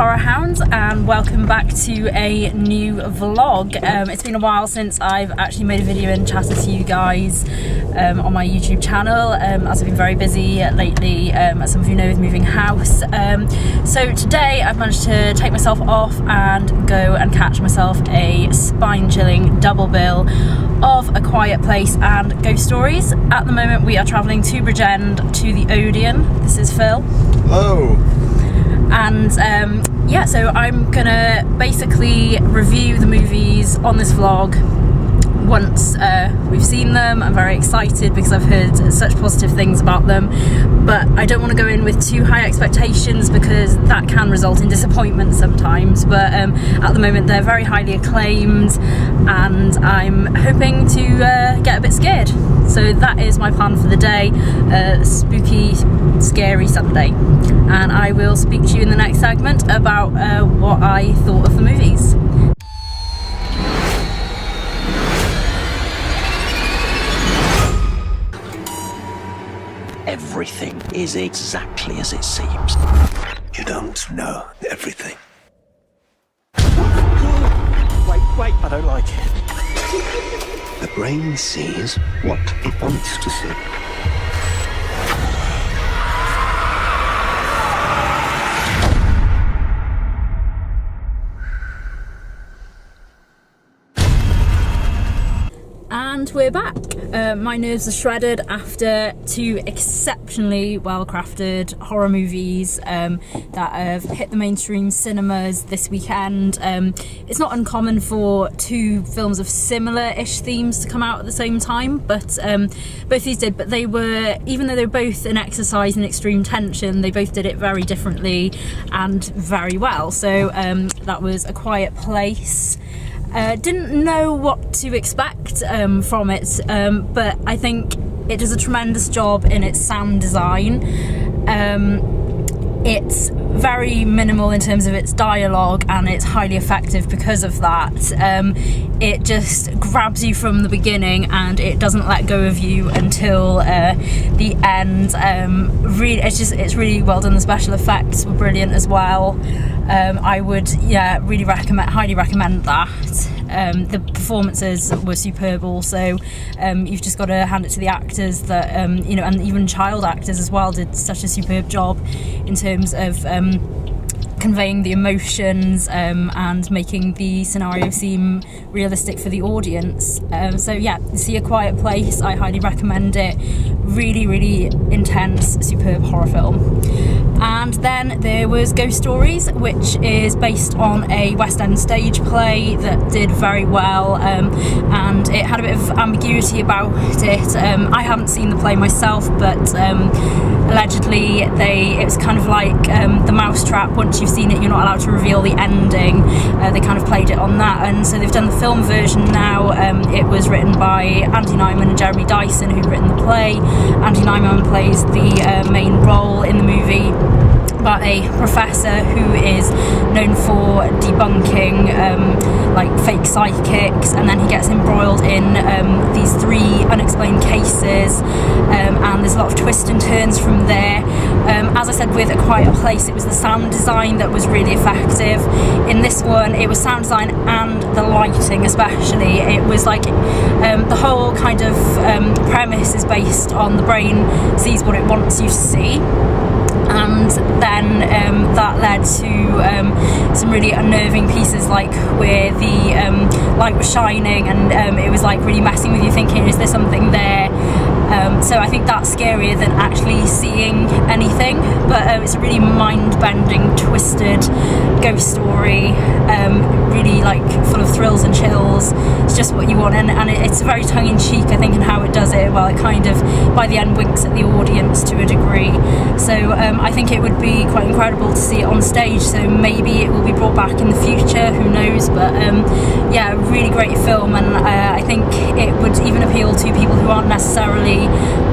horror hounds, and welcome back to a new vlog. It's been a while since I've actually made a video and chatted to you guys on my YouTube channel, as I've been very busy lately, as some of you know, with moving house. So today I've managed to take myself off and go and catch myself a spine-chilling double bill of A Quiet Place and Ghost Stories. At the moment we are travelling to Bridgend to the Odeon. This is Phil. Hello. And yeah, so I'm gonna basically review the movies on this vlog once we've seen them. I'm very excited because I've heard such positive things about them, but I don't want to go in with too high expectations because that can result in disappointment sometimes. But at the moment they're very highly acclaimed and I'm hoping to get a bit scared. So that is my plan for the day, spooky, scary Sunday. And I will speak to you in the next segment about what I thought of the movies. Everything is exactly as it seems. You don't know everything. Wait, I don't like it. The brain sees what it wants to see. And we're back. My nerves are shredded after two exceptionally well-crafted horror movies that have hit the mainstream cinemas this weekend. It's not uncommon for two films of similar-ish themes to come out at the same time, but both these did. But they were, even though they were both an exercise in extreme tension, they both did it very differently and very well. So that was A Quiet Place. Didn't know what to expect from it, but I think it does a tremendous job in its sound design. It's very minimal in terms of its dialogue and it's highly effective because of that. It just grabs you from the beginning and it doesn't let go of you until the end. Really, it's really well done. The special effects were brilliant as well. I would highly recommend that. The performances were superb also. You've just got to hand it to the actors that and even child actors as well did such a superb job in terms of conveying the emotions and making the scenario seem realistic for the audience. So yeah, see A Quiet Place, I highly recommend it. Really, really intense, superb horror film. And then there was Ghost Stories, which is based on a West End stage play that did very well, and it had a bit of ambiguity about it. I haven't seen the play myself, but allegedly it was kind of like The Mousetrap. Once you've seen it, you're not allowed to reveal the ending. They kind of played it on that, and so they've done the film version now. It was written by Andy Nyman and Jeremy Dyson, who'd written the play. Andy Nyman plays the main role in the movie, about a professor who is known for debunking like fake psychics, and then he gets embroiled in these three unexplained cases, and there's a lot of twists and turns from there. As I said with A Quiet Place, it was the sound design that was really effective. In this one it was sound design and the lighting especially. It was like the whole kind of premise is based on the brain sees what it wants you to see, and then that led to some really unnerving pieces, like where the light was shining and it was like really messing with you, thinking, is there something there? So I think that's scarier than actually seeing anything, but it's a really mind-bending, twisted ghost story, really like full of thrills and chills. It's just what you want, and it's very tongue-in-cheek, I think, in how it does it. Well, it kind of by the end winks at the audience to a degree, so I think it would be quite incredible to see it on stage. So maybe it will be brought back in the future, who knows, but yeah, really great film, and I think it would even appeal to people who aren't necessarily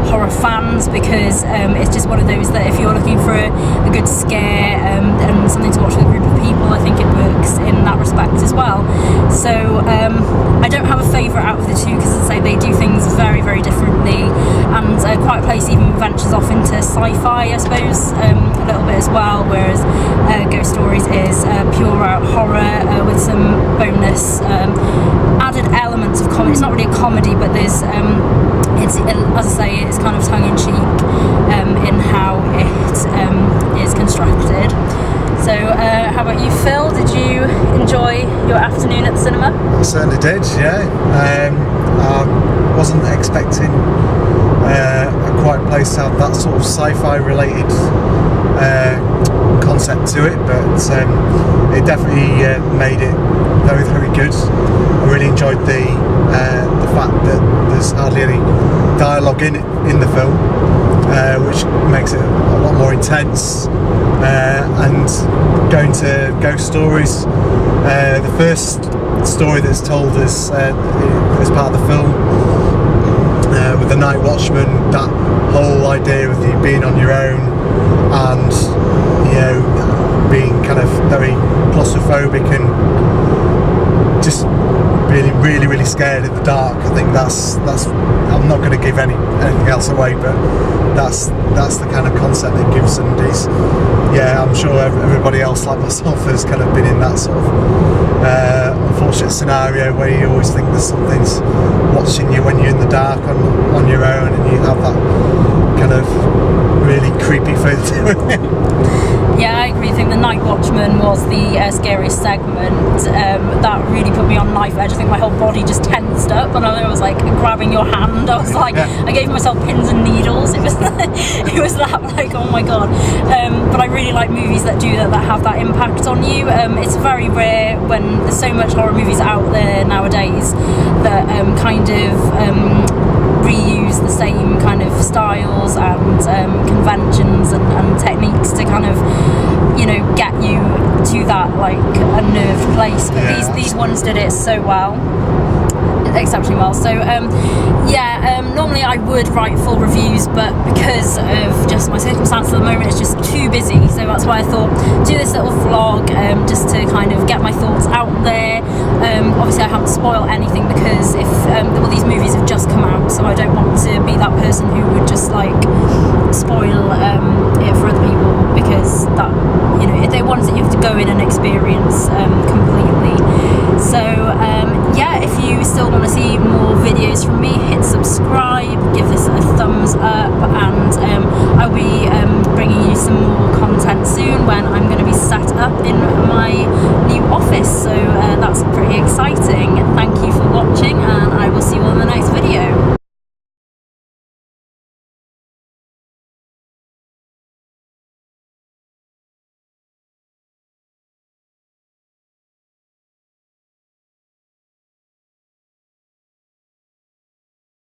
horror fans, because it's just one of those that if you're looking for a good scare and something to watch with a group of people, I think it works in that respect as well. So I don't have a favourite out of the two, because as I say, they do things very, very differently, and Quiet Place even ventures off into sci-fi, I suppose, a little bit as well, whereas Ghost Stories is pure out horror with some bonus added elements of comedy. It's not really a comedy, but there's it's, as I say, it's kind of tongue-in-cheek in how it is constructed. So how about you, Phil? Did you enjoy your afternoon at the cinema? I certainly did, yeah. I wasn't expecting A Quiet Place to have that sort of sci-fi related concept to it, but it definitely made it very, very good. I really enjoyed the fact that there's hardly any dialogue in the film, which makes it a lot more intense. And going to Ghost Stories, the first story that's told us as part of the film, with the Night Watchman, that whole idea of you being on your own and, you know, being kind of very claustrophobic and just being really, really scared in the dark. I think that's I'm not going to give anything else away, but that's the kind of concept it gives. And I'm sure everybody else like myself has kind of been in that sort of unfortunate scenario where you always think there's something's watching you when you're in the dark on your own, and you have that kind of really creepy feel to it. Yeah, I agree. I think the Night Watchman was the scariest segment. That really put me on knife edge. I think my whole body just tensed up, and I was like grabbing your hand. I was like, I gave myself pins and needles. It was that like, oh my god. But I really like movies that do that have that impact on you. It's very rare when there's so much horror movies out there nowadays that kind of reuse the same kind of styles and conventions and techniques to kind of, you know, get you to that like unnerved place. But these ones did it so well, exceptionally well. So normally I would write full reviews, but because of just my circumstances at the moment, it's just too busy. So that's why I thought do this little vlog just to kind of get my thoughts out there. Obviously I haven't spoiled anything because if these movies have just come out, so I don't want to be that person who would just like spoil it for other people, because that, you know, they're ones that you have to go in and experience completely. So if you still want to see more videos from me, hit subscribe, give this a thumbs up.